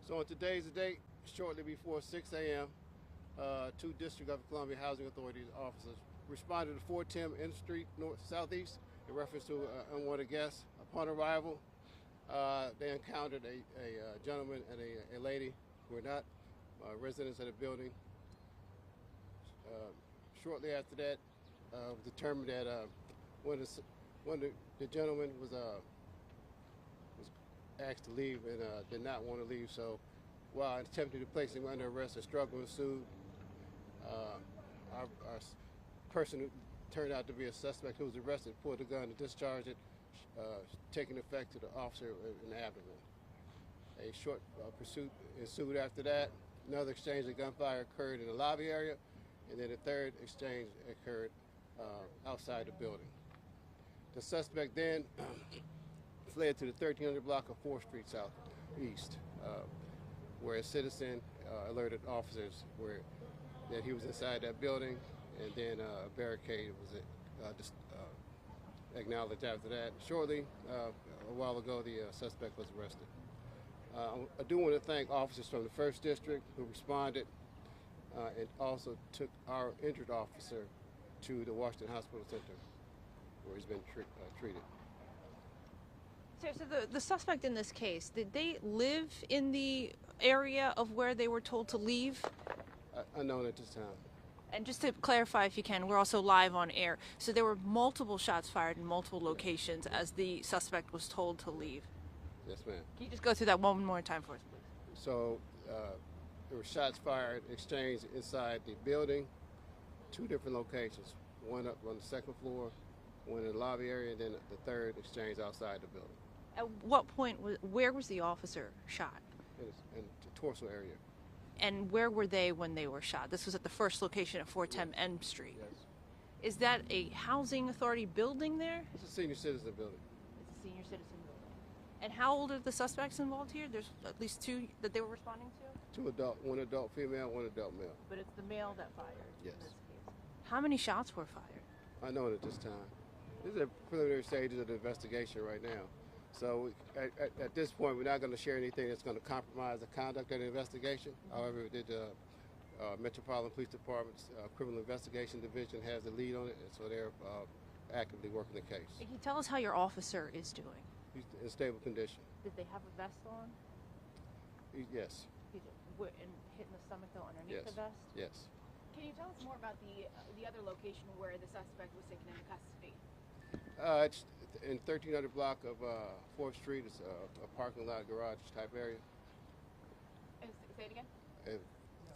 So on today's date, shortly before 6 a.m., two District of Columbia Housing Authority officers responded to 410 N Street North Southeast in reference to unwanted guests. Upon arrival, they encountered a gentleman and a lady who were not residents of the building. Shortly after that, it was determined that one of the gentlemen was asked to leave and did not want to leave. So while attempting to place him under arrest, a struggle ensued. Our person who turned out to be a suspect who was arrested pulled the gun and discharged it, taking effect to the officer in the abdomen. A short pursuit ensued after that. Another exchange of gunfire occurred in the lobby area, and then a third exchange occurred outside the building. The suspect then fled to the 1300 block of 4th Street Southeast, where a citizen alerted officers that he was inside that building, and then a barricade was acknowledged after that. Shortly, a while ago, the suspect was arrested. I do want to thank officers from the 1st District who responded and also took our injured officer to the Washington Hospital Center, where he's been treated. So the suspect in this case, did they live in the area of where they were told to leave? Unknown at this time. And just to clarify, if you can, we're also live on air. So there were multiple shots fired in multiple locations as the suspect was told to leave. Yes, ma'am. Can you just go through that one more time for us, please? So there were shots fired, exchanged inside the building, 2 different locations. One up on the 2nd floor, one in the lobby area, and then the third exchange outside the building. At what point, where was the officer shot? In the torso area. And where were they when they were shot? This was at the first location at 410 N Street. Yes. Is that a housing authority building there? It's a senior citizen building. It's a senior citizen building. And how old are the suspects involved here? There's at least 2 that they were responding to? 2 adult, 1 adult female, 1 adult male. But it's the male that fired. Yes. In this case. How many shots were fired? Unknown at this time. This is the preliminary stages of the investigation right now. So at this point, we're not going to share anything that's going to compromise the conduct of the investigation. However, the Metropolitan Police Department's Criminal Investigation Division has the lead on it, and so they're actively working the case. Can you tell us how your officer is doing? He's in stable condition. Did they have a vest on? Yes. He did. And hitting the stomach though underneath the vest? Yes. Can you tell us more about the other location where the suspect was taken into custody? It's in 1300 block of 4th Street. It's a parking lot, garage type area. Say it again?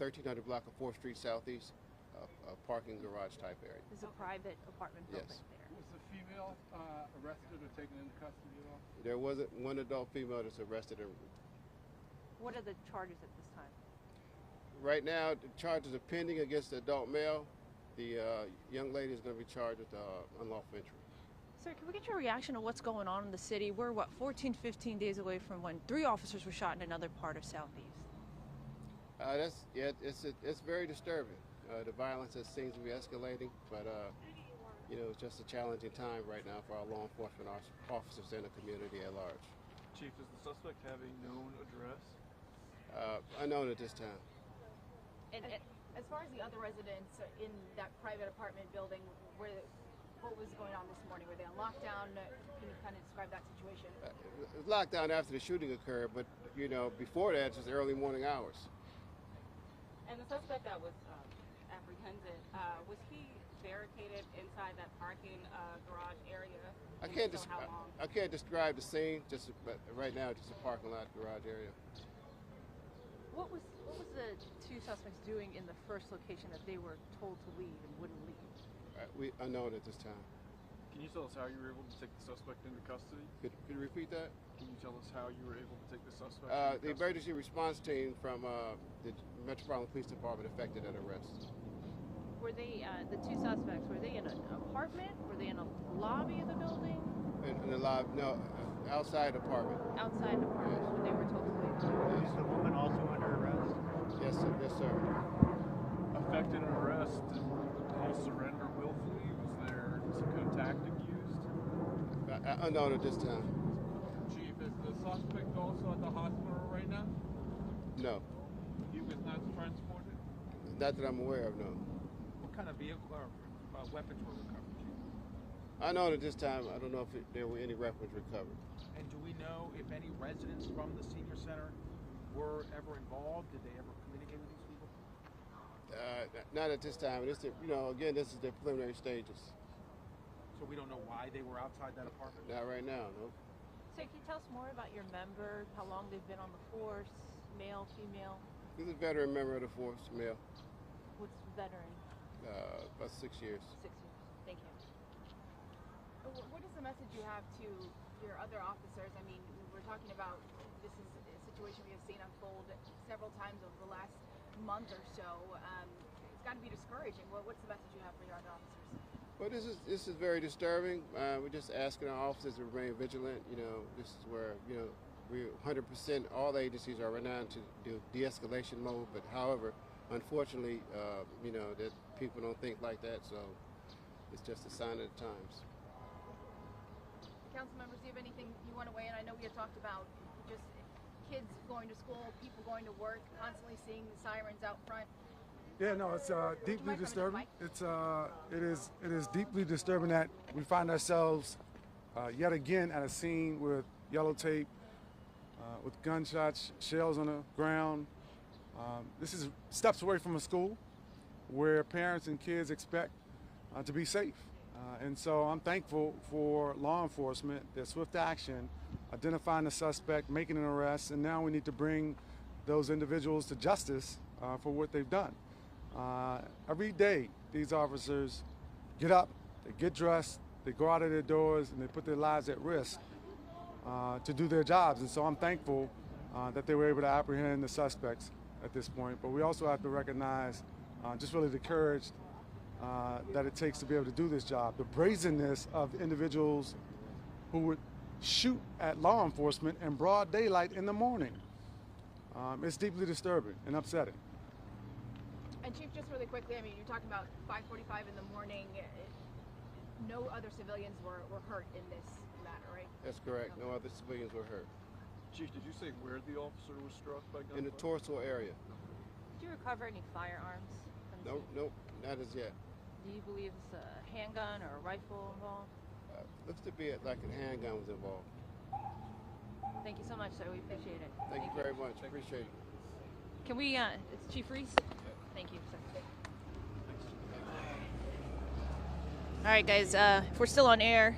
1300 block of 4th Street Southeast, a parking garage type area. There's a private apartment building there. Was the female arrested or taken into custody at all? There wasn't 1 adult female that's arrested. What are the charges at this time? Right now, the charges are pending against the adult male. The young lady is going to be charged with unlawful entry. Sir, can we get your reaction to what's going on in the city? We're, 14, 15 days away from when 3 officers were shot in another part of Southeast. It's very disturbing. The violence seems to be escalating, but it's just a challenging time right now for our law enforcement officers and the community at large. Chief, does the suspect have a known address? Unknown at this time. And as far as the other residents in that private apartment building, what was going on this morning? Were they on lockdown? Can you kind of describe that situation? It was locked down after the shooting occurred, but before that, just early morning hours. And the suspect that was apprehended, was he barricaded inside that parking garage area? I can't describe the scene. But right now, just a parking lot garage area. What was the 2 suspects doing in the first location that they were told to leave and wouldn't leave? We unknown at this time. Can you tell us how you were able to take the suspect into custody? Could you repeat that? Can you tell us how you were able to take the suspect the emergency response team from the Metropolitan Police Department effected an arrest. Were they, the 2 suspects, were they in an apartment? Were they in a lobby of the building? In the lobby, no, outside apartment. Outside the apartment, yes. When they were told to leave. Yes. Is the woman also under arrest? Yes, sir. Yes, sir. Affected an arrest, did he surrender willfully? Was there some kind of tactic used? Unknown at this time. Chief, is the suspect also at the hospital right now? No, He was not transported? not that I'm aware of, no. What kind of vehicle or weapons were recovered? I know at this time, I don't know if there were any weapons recovered. And do we know if any residents from the senior center were ever involved? Did they ever communicate with these people? Not at this time. This, again, this is the preliminary stages. So we don't know why they were outside that apartment? Not right now, no. So can you tell us more about your member, how long they've been on the force, male, female? He's a veteran member of the force, male. What's veteran? About 6 years. 6 years. Thank you. What is the message you have to your other officers? I mean, we're talking about this is a situation we have seen unfold several times over the last month or so. It's got to be discouraging. What's the message you have for your other officers? Well, this is very disturbing. We're just asking our officers to remain vigilant. This is where we 100%. All agencies are renowned to do de-escalation mode, but however, unfortunately, that people don't think like that. So it's just a sign of the times. Council members, do you have anything you want to weigh in? I know we had talked about just kids going to school, people going to work, constantly seeing the sirens out front. Yeah, no, it's deeply disturbing. It is deeply disturbing that we find ourselves yet again at a scene with yellow tape, with gunshots, shells on the ground. This is steps away from a school where parents and kids expect to be safe. And so I'm thankful for law enforcement, their swift action, identifying the suspect, making an arrest, and now we need to bring those individuals to justice for what they've done. Every day, these officers get up, they get dressed, they go out of their doors, and they put their lives at risk to do their jobs. And so I'm thankful that they were able to apprehend the suspects at this point. But we also have to recognize just really the courage that it takes to be able to do this job. The brazenness of individuals who would shoot at law enforcement in broad daylight in the morning. It's deeply disturbing and upsetting. And Chief, just really quickly, I mean, you're talking about 5:45 in the morning. No other civilians were hurt in this matter, right? That's correct. No other civilians were hurt. Chief, did you say where the officer was struck by gunfire? In the torso area. Did you recover any firearms? Nope, not as yet. Do you believe it's a handgun or a rifle involved? Looks to be like a handgun was involved. Thank you so much, sir. We appreciate it. Thank you very much. Appreciate it. Can we, it's Chief Reese? Thank you, sir. All right, guys, if we're still on air,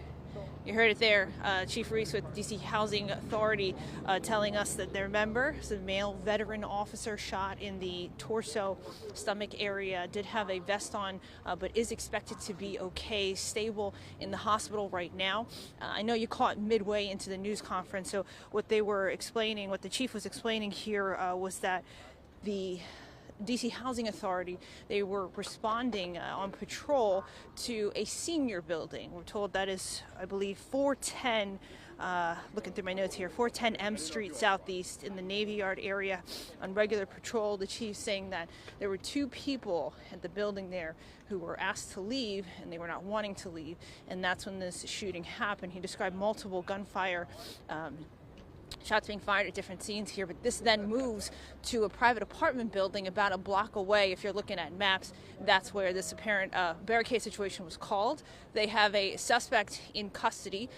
you heard it there. Chief Reese with DC Housing Authority telling us that their member, a male veteran officer shot in the torso, stomach area, did have a vest on, but is expected to be okay, stable in the hospital right now. I know you caught midway into the news conference, so what they were explaining, what the chief was explaining here was that the DC Housing Authority, they were responding on patrol to a senior building. We're told that is, I believe, 410, looking through my notes here, 410 M Street Southeast in the Navy Yard area on regular patrol. The chief saying that there were 2 people at the building there who were asked to leave and they were not wanting to leave, and that's when this shooting happened. He described multiple gunfire shots being fired at different scenes here, but this then moves to a private apartment building about a block away. If you're looking at maps, that's where this apparent barricade situation was called. They have a suspect in custody.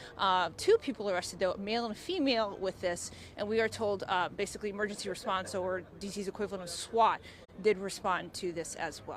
2 people arrested, though, a male and a female with this, and we are told basically emergency response, or DC's equivalent of SWAT, did respond to this as well.